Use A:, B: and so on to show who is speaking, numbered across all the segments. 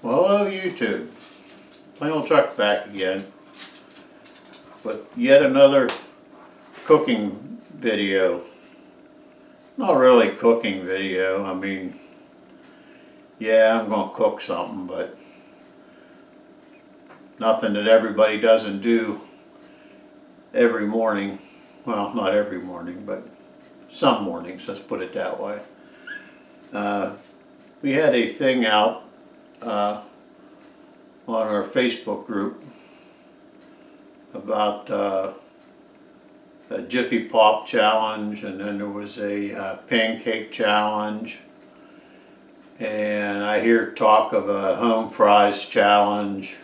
A: Well, hello YouTube. Plain old Chuck back again with yet another cooking video. Not really cooking video. I mean, yeah, I'm gonna cook something, but nothing that everybody doesn't do every morning. Well, not every morning, but some mornings, let's put it that way. We had a thing out on our Facebook group about a Jiffy Pop challenge, and then there was a pancake challenge, and I hear talk of a home fries challenge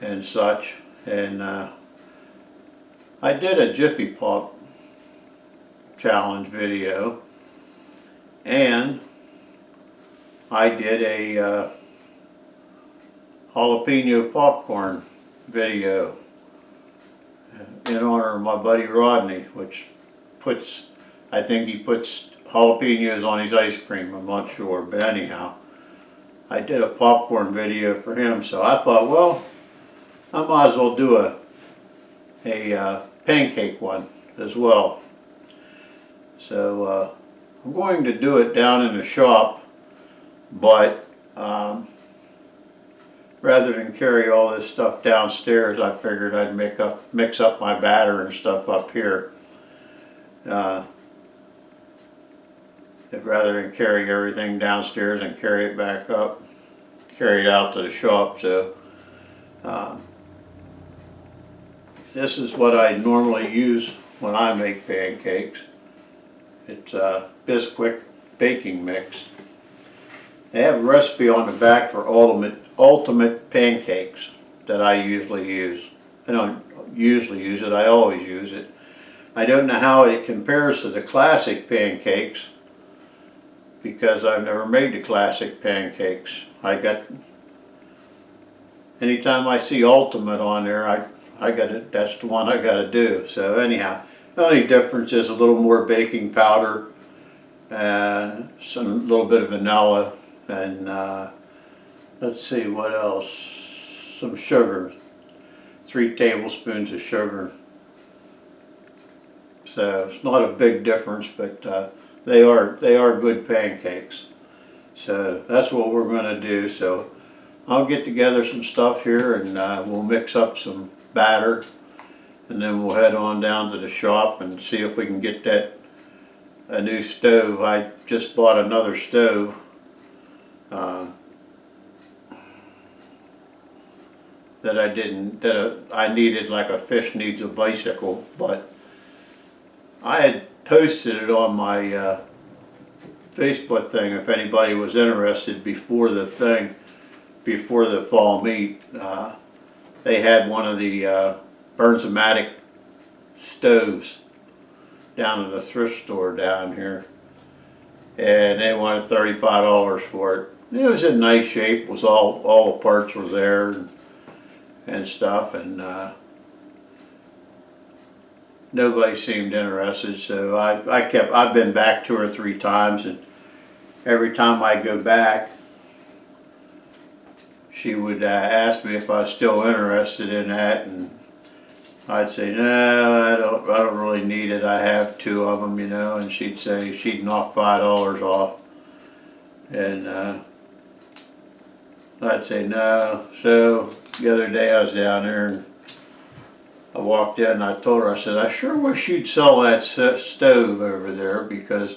A: and such, and I did a Jiffy Pop challenge video, and I did a jalapeno popcorn video in honor of my buddy Rodney, which I think he puts jalapenos on his ice cream, I'm not sure, but anyhow, I did a popcorn video for him, so I thought, well, I might as well do a pancake one as well. So I'm going to do it down in the shop, but rather than carry all this stuff downstairs, I figured I'd mix up my batter and stuff up here. Rather than carry everything downstairs and carry it back up, carry it out to the shop. So this is what I normally use when I make pancakes. It's Bisquick baking mix. They have a recipe on the back for ultimate pancakes that I usually use. I don't usually use it, I always use it. I don't know how it compares to the classic pancakes because I've never made the classic pancakes. Anytime I see ultimate on there, that's the one I gotta do. So anyhow, the only difference is a little more baking powder, some little bit of vanilla, and let's see what else. Some sugar, 3 tablespoons of sugar. So it's not a big difference, but they are good pancakes. So that's what we're going to do. So I'll get together some stuff here, and we'll mix up some batter, and then we'll head on down to the shop and see if we can get a new stove. I just bought another stove. That I needed like a fish needs a bicycle, but I had posted it on my Facebook thing if anybody was interested before the fall meet. They had one of the Burns-O-Matic stoves down at the thrift store down here, and they wanted $35 for it. It was in nice shape, was all the parts were there and stuff, and nobody seemed interested, so I've been back 2 or 3 times, and every time I go back she would ask me if I was still interested in that, and I'd say, no, I don't really need it, I have 2 of them, you know, and she'd say she'd knock $5 off, and I'd say no. So the other day I was down there and I walked in and I told her, I said, I sure wish you'd sell that stove over there because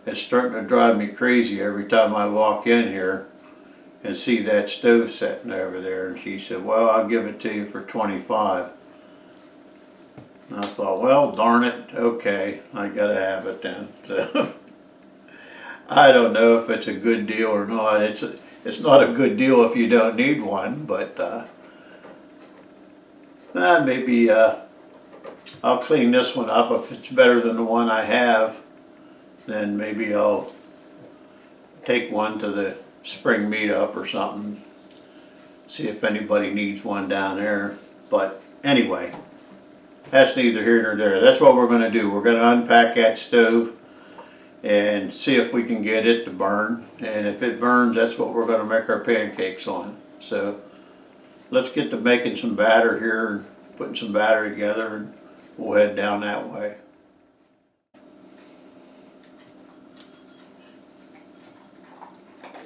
A: it's starting to drive me crazy every time I walk in here and see that stove sitting over there. And she said, well, I'll give it to you for $25. And I thought, well, darn it, okay, I gotta have it then. So I don't know if it's a good deal or not. It's not a good deal if you don't need one, but maybe I'll clean this one up. If it's better than the one I have, then maybe I'll take one to the spring meetup or something, see if anybody needs one down there. But anyway, that's neither here nor there. That's what we're going to do. We're going to unpack that stove and see if we can get it to burn. And if it burns, that's what we're going to make our pancakes on. So let's get to making some batter here and putting some batter together, and we'll head down that way.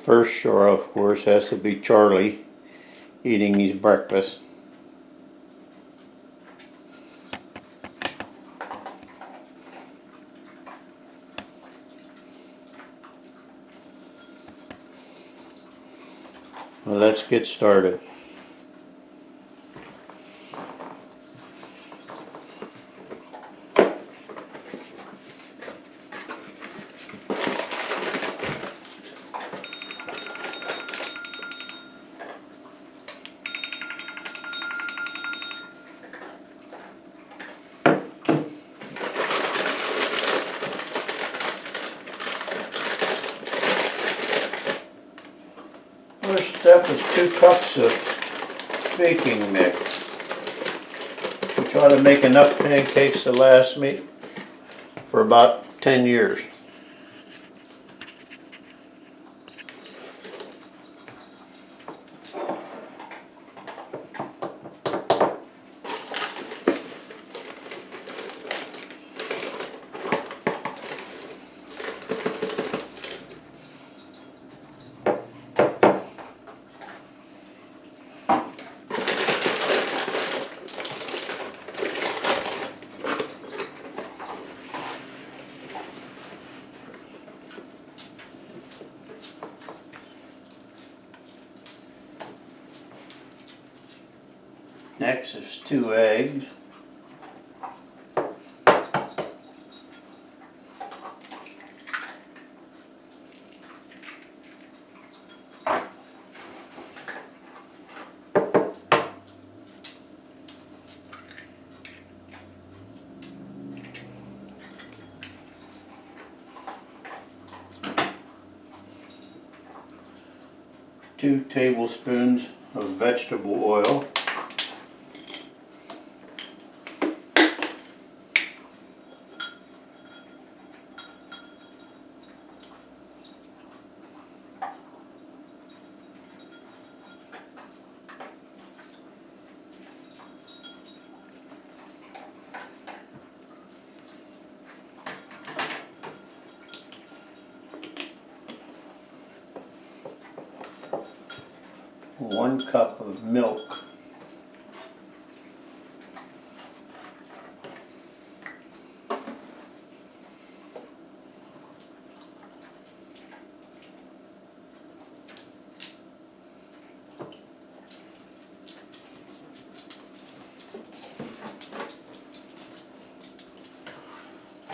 A: First chore, of course, has to be Charlie eating his breakfast. Well, let's get started. First step is 2 cups of baking mix, which ought to make enough pancakes to last me for about 10 years. Next is 2 eggs. Two tablespoons of vegetable oil. One cup of milk.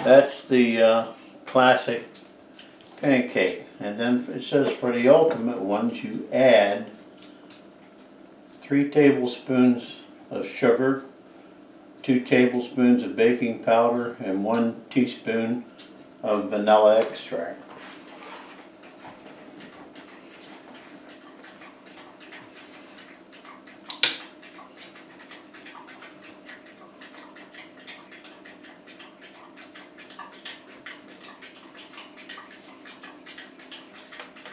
A: That's the classic pancake. And then it says for the ultimate ones you add 3 tablespoons of sugar, 2 tablespoons of baking powder, and 1 teaspoon of vanilla extract.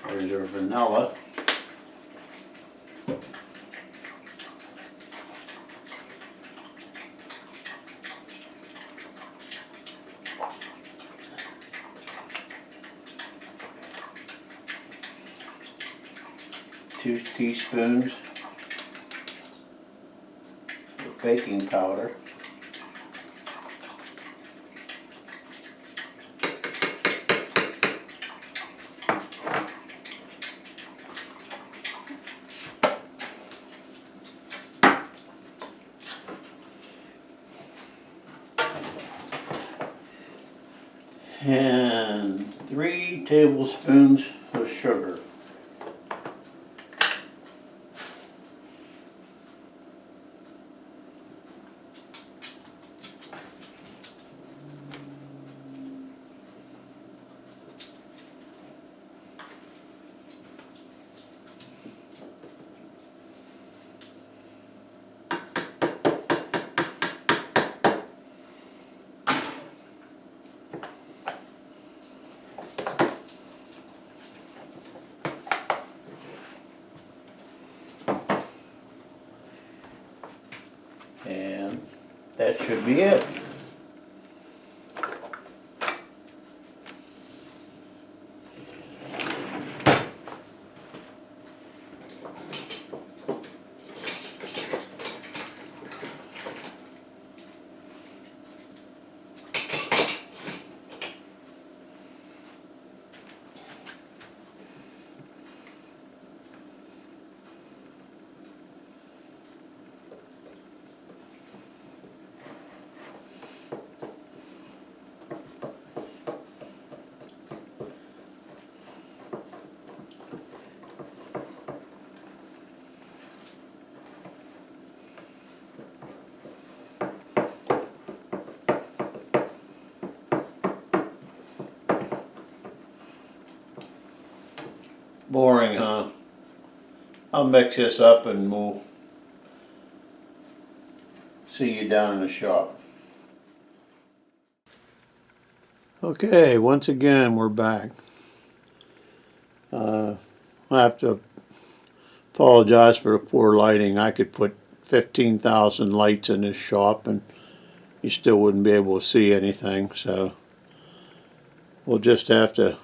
A: There's our vanilla. Two teaspoons of baking powder. And 3 tablespoons of sugar. that should be it. Boring, huh? I'll mix this up and we'll see you down in the shop. Okay, once again we're back. I have to apologize for the poor lighting. I could put 15,000 lights in this shop and you still wouldn't be able to see anything, so we'll just have to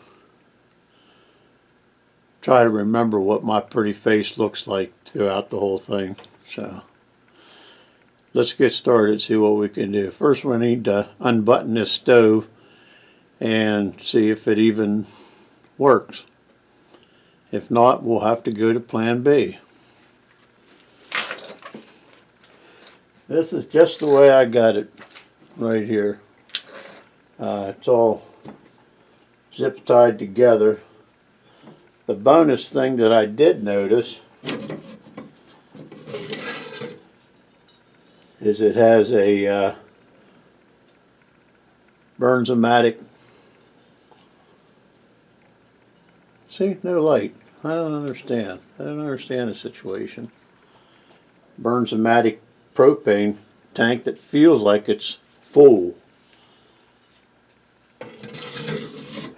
A: try to remember what my pretty face looks like throughout the whole thing. So let's get started, see what we can do. First we need to unbutton this stove and see if it even works. If not, we'll have to go to plan B. This is just the way I got it right here. It's all zip tied together. The bonus thing that I did notice is it has a Burns-O-Matic. See, no light. I don't understand. I don't understand the situation. Burns-O-Matic propane tank that feels like it's full.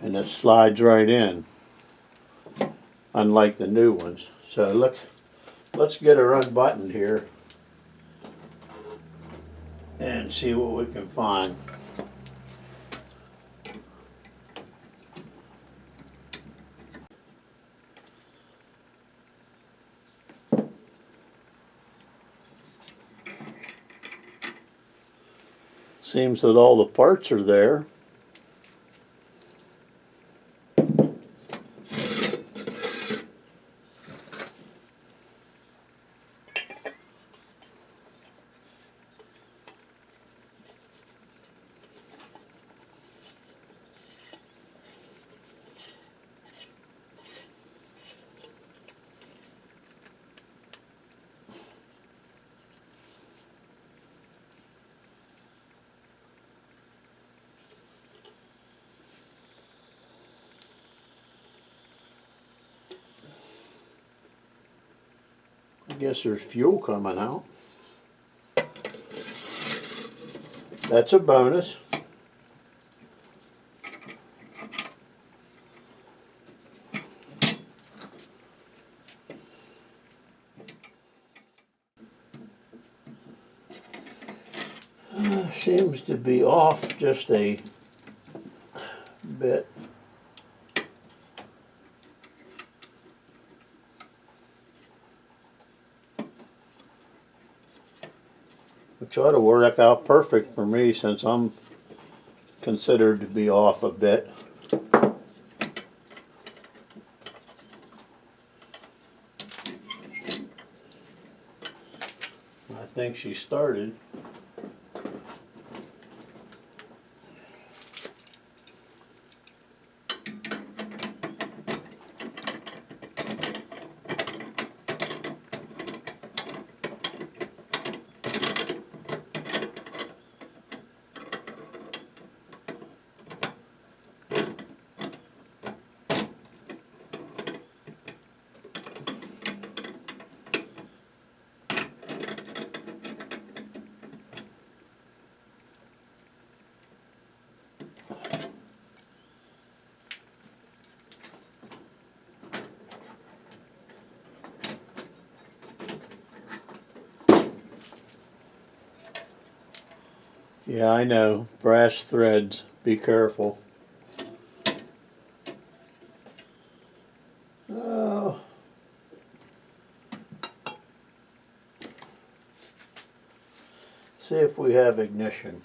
A: And it slides right in, unlike the new ones. So let's get her unbuttoned here and see what we can find. Seems that all the parts are there. I guess there's fuel coming out. That's a bonus. Seems to be off just a bit. Which ought to work out perfect for me since I'm considered to be off a bit. I think she started. Yeah, I know. Brass threads. Be careful. Oh. See if we have ignition.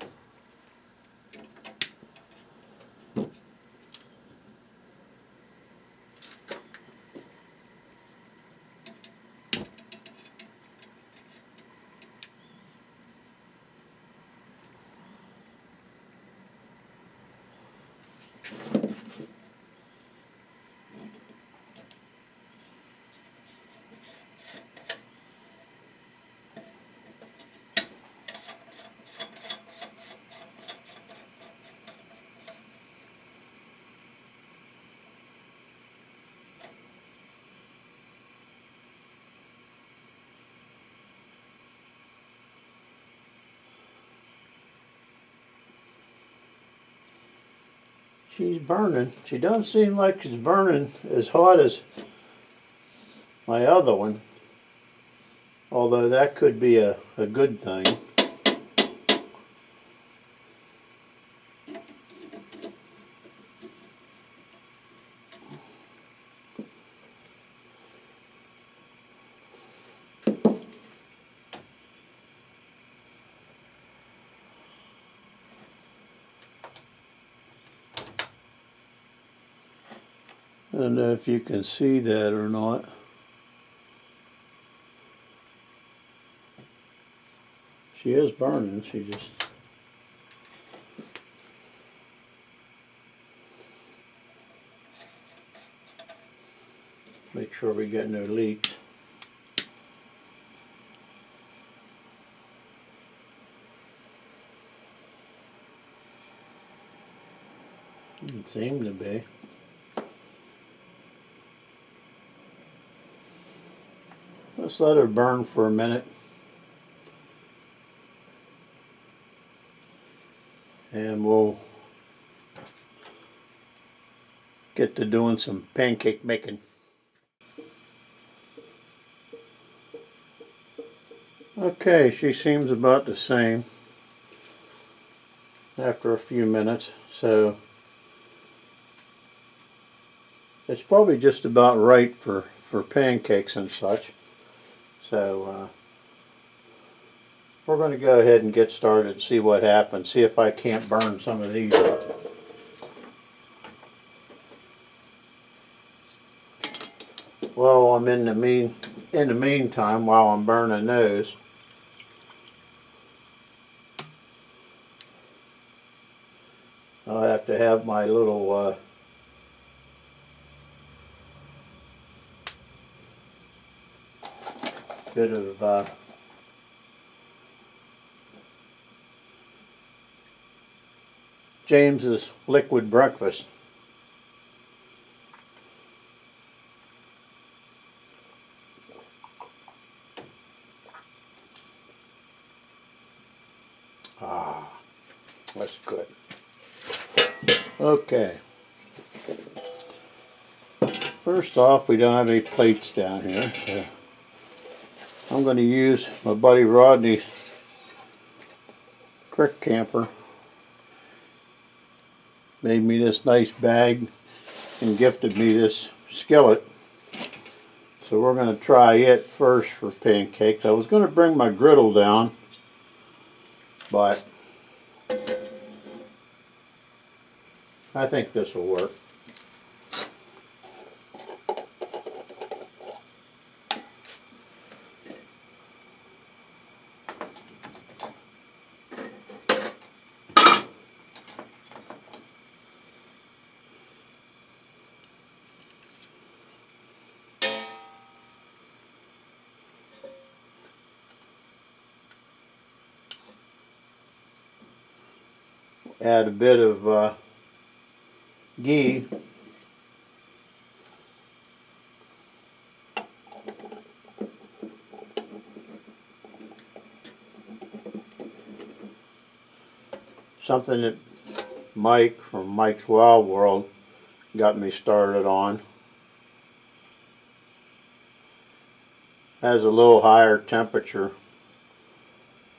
A: She's burning. She doesn't seem like she's burning as hot as my other one. Although that could be a good thing. I don't know if you can see that or not. She is burning. She just... Make sure we get no leaks. Doesn't seem to be. Let's let her burn for a minute. And we'll get to doing some pancake making. Okay, she seems about the same after a few minutes, so it's probably just about right for pancakes and such. So we're going to go ahead and get started and see what happens, see if I can't burn some of these up. Well, I'm in the meantime, while I'm burning those, I'll have to have my little bit of James's liquid breakfast. Ah, that's good. Okay. First off, we don't have any plates down here, so I'm going to use my buddy Rodney's crick camper. Made me this nice bag and gifted me this skillet. So we're going to try it first for pancakes. I was going to bring my griddle down, but I think this will work. Add a bit of ghee. Something that Mike from Mike's Wild World got me started on. Has a little higher temperature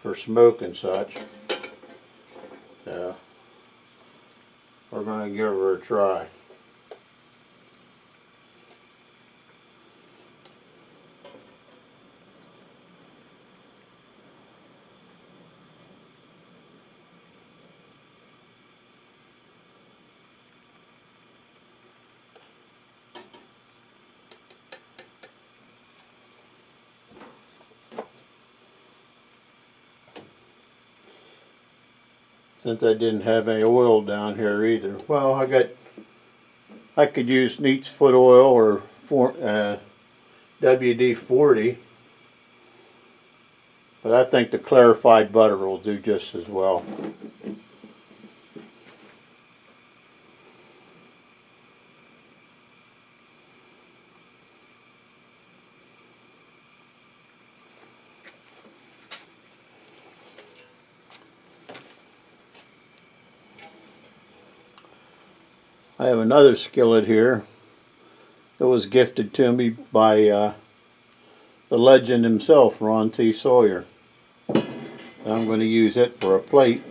A: for smoke and such. So we're going to give her a try. Since I didn't have any oil down here either. Well, I could use neat's foot oil or WD-40, but I think the clarified butter will do just as well. I have another skillet here that was gifted to me by the legend himself, Ron T. Sawyer. I'm going to use it for a plate.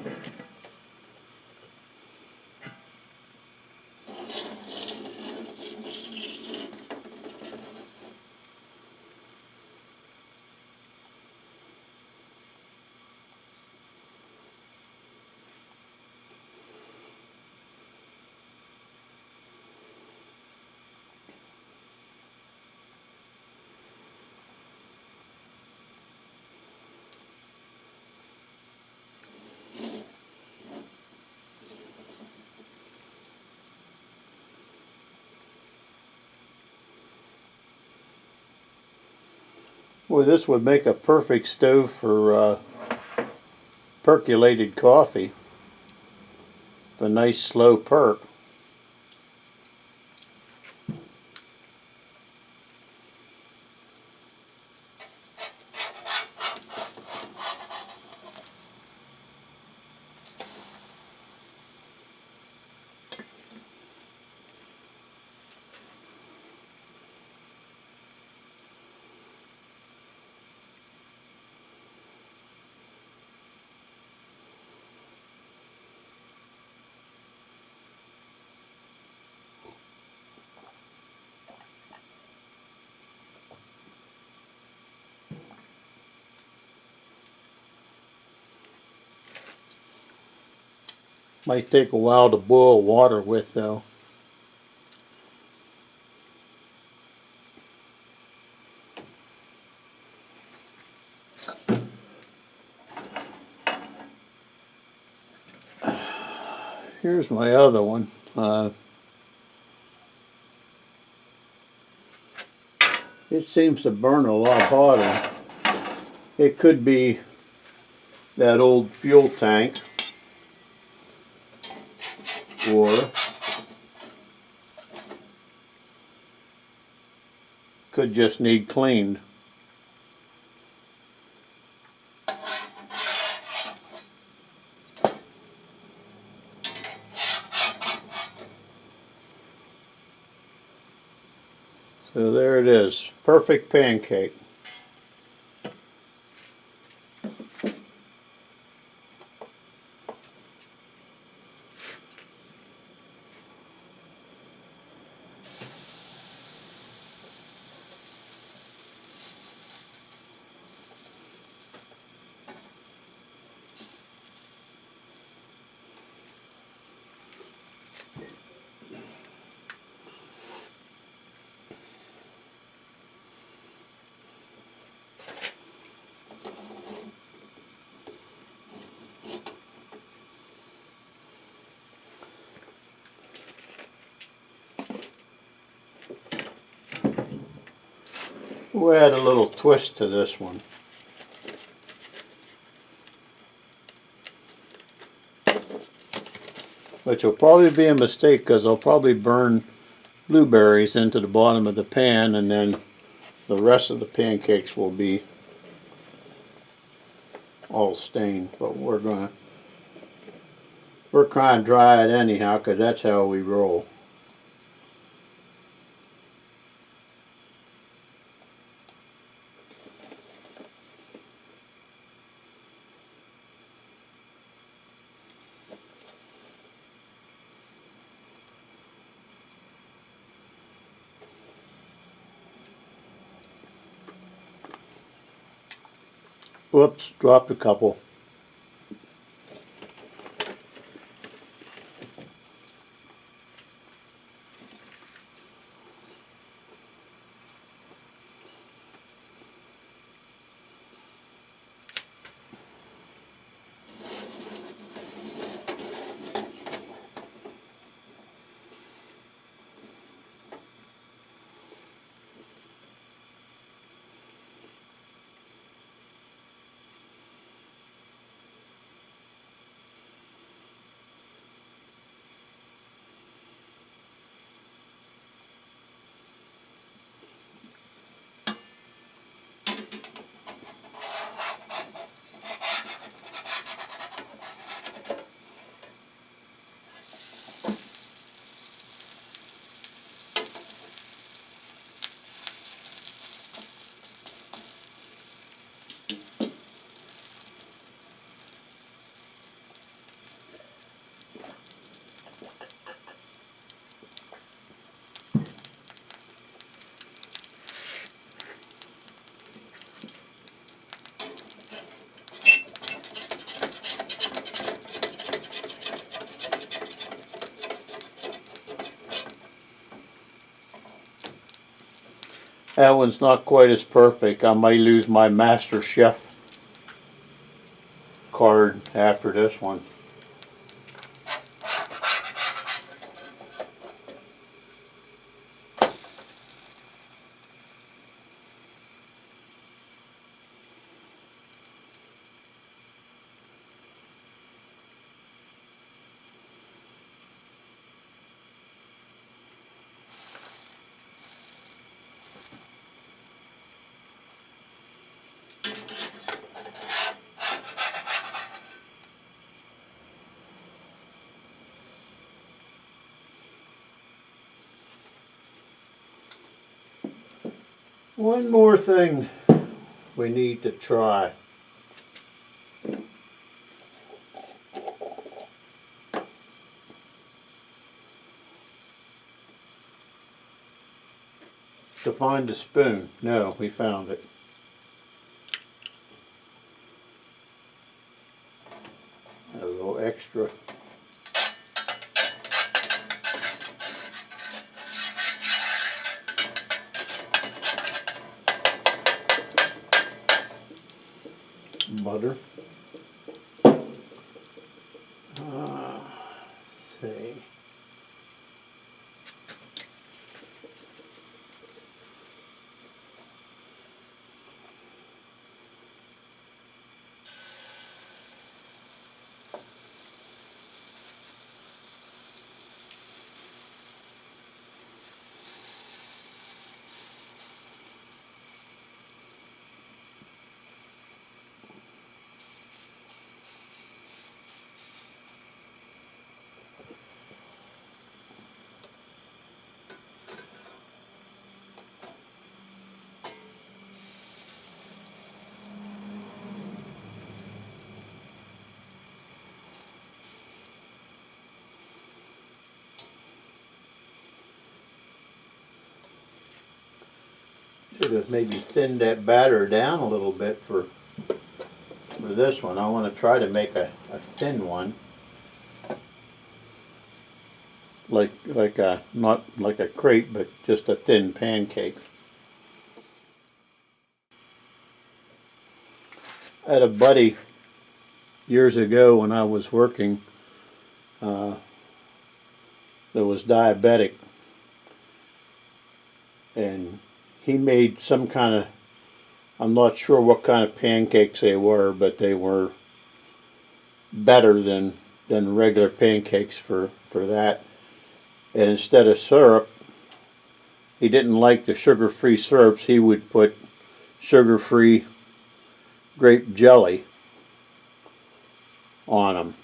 A: Boy, this would make a perfect stove for percolated coffee. A nice slow perk. Might take a while to boil water with though. Here's my other one. It seems to burn a lot hotter. It could be that old fuel tank, or could just need cleaned. So there it is, perfect pancake. We'll add a little twist to this one. Which will probably be a mistake because I'll probably burn blueberries into the bottom of the pan, and then the rest of the pancakes will be all stained. But we're kind of dry it anyhow because that's how we roll. Whoops, dropped a couple. That one's not quite as perfect. I might lose my Master Chef card after this one. One more thing we need to try. To find the spoon. No, we found it. A little extra. Butter. Let's see. Should have maybe thinned that batter down a little bit for this one. I want to try to make a thin one. Like a, not like a crepe, but just a thin pancake. I had a buddy years ago when I was working that was diabetic, and he made some kind of, I'm not sure what kind of pancakes they were, but they were better than regular pancakes for that. And instead of syrup, he didn't like the sugar-free syrups. He would put sugar-free grape jelly on them.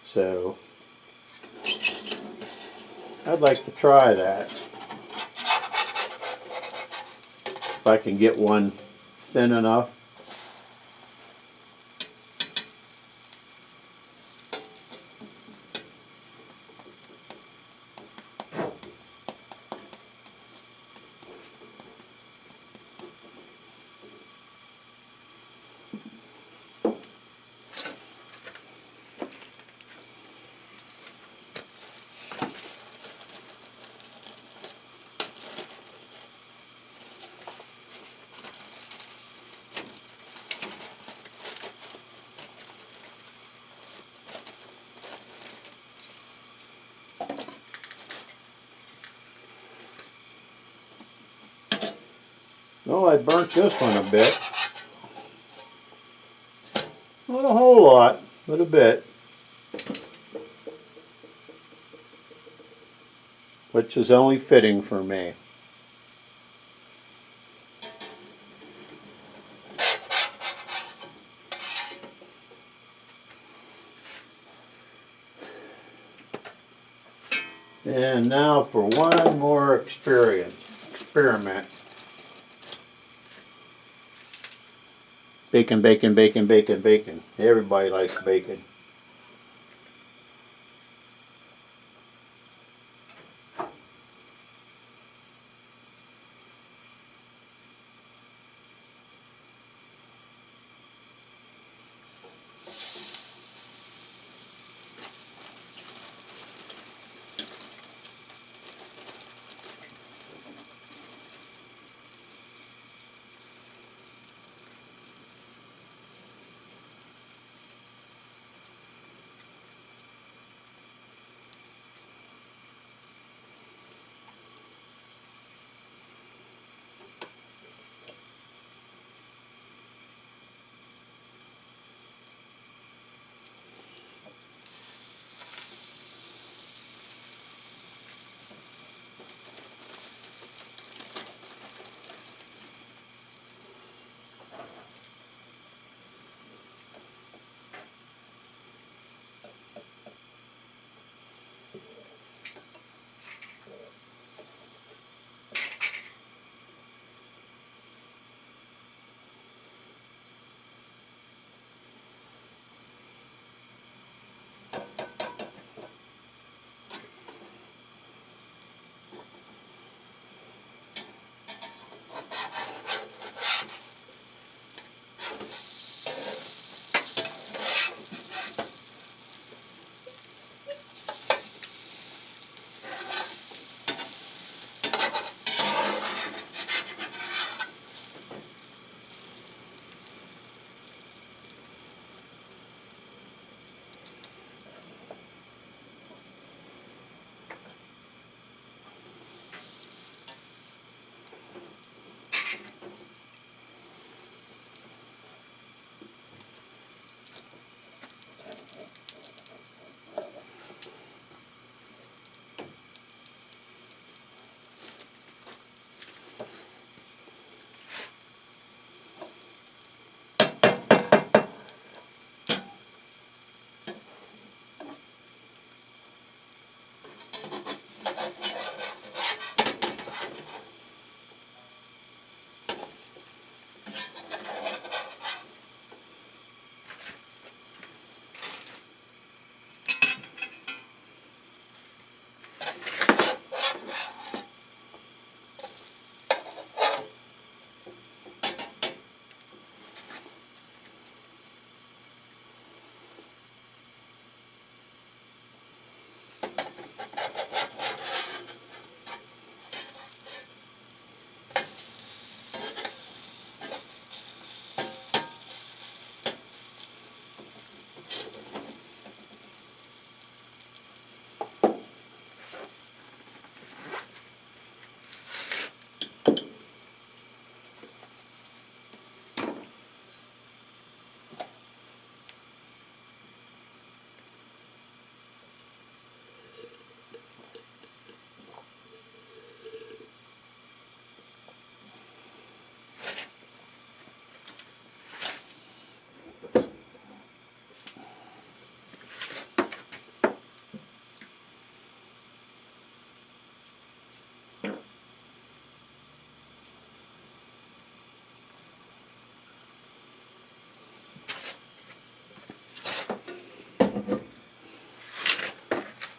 A: So I'd like to try that. If I can get one thin enough. Oh, I burnt this one a bit. Not a whole lot, but a bit. Which is only fitting for me. And now for one more experiment. Bacon, bacon, bacon, bacon, bacon. Everybody likes bacon.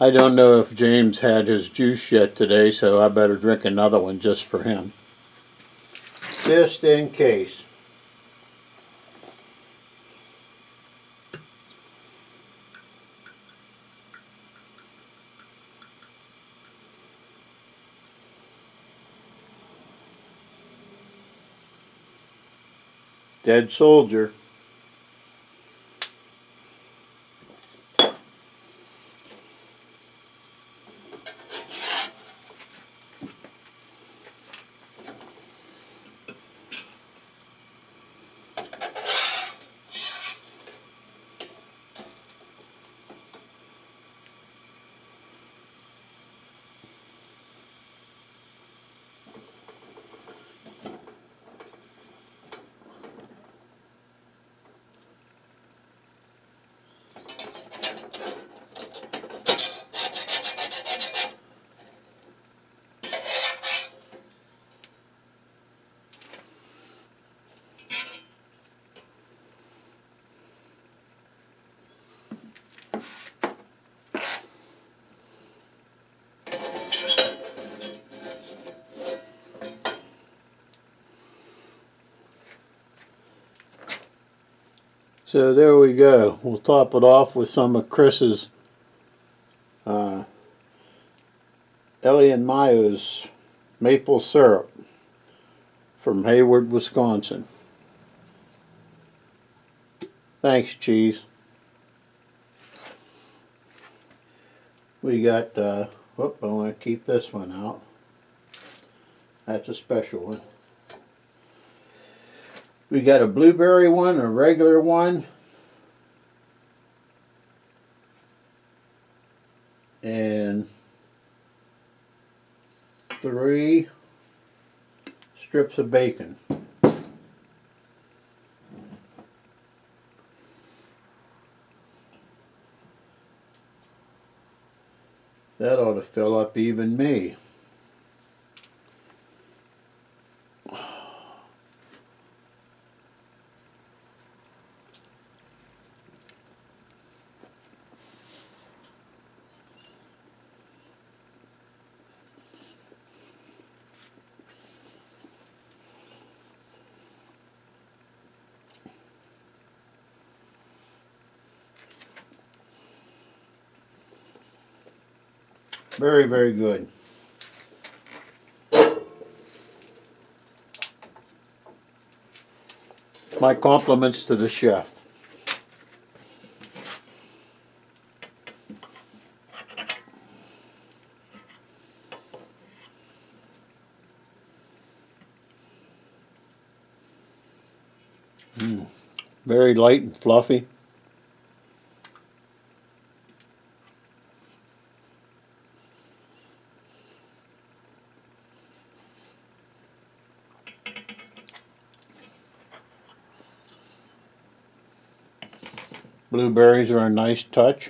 A: I don't know if James had his juice yet today, so I better drink another one just for him. Just in case. Dead soldier. So there we go. We'll top it off with some of Chris's Ellie and Mayo's maple syrup from Hayward, Wisconsin. Thanks, cheese. We got, whoop, I want to keep this one out. That's a special one. We got a blueberry one, a regular one, and 3 strips of bacon. That ought to fill up even me. Very, very good. My compliments to the chef. Very light and fluffy. Blueberries are a nice touch.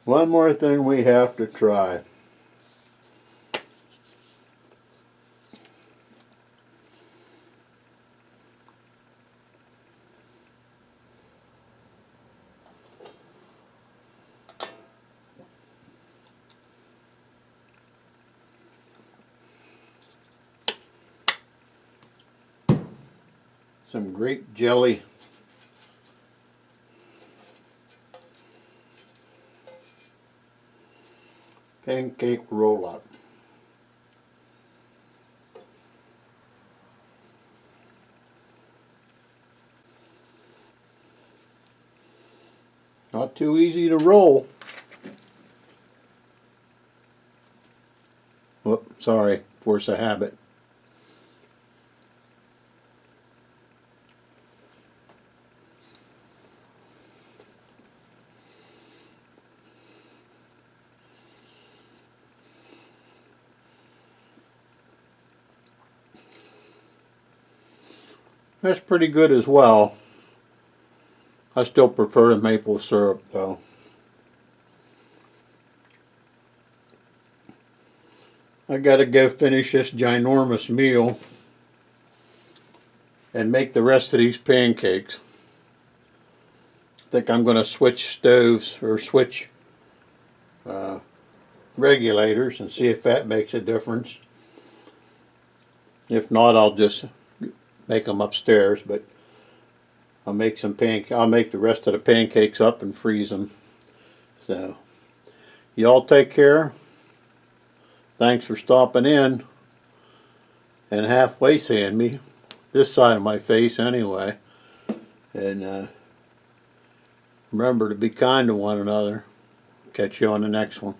A: One more thing we have to try. Some grape jelly. Pancake roll-up. Not too easy to roll. Whoop, sorry, force of habit. That's pretty good as well. I still prefer the maple syrup though. I gotta go finish this ginormous meal and make the rest of these pancakes. I think I'm gonna switch stoves or switch regulators and see if that makes a difference. If not, I'll just make them upstairs, but I'll make the rest of the pancakes up and freeze them. So, y'all take care. Thanks for stopping in and halfway seeing me. This side of my face anyway. And remember to be kind to one another. Catch you on the next one.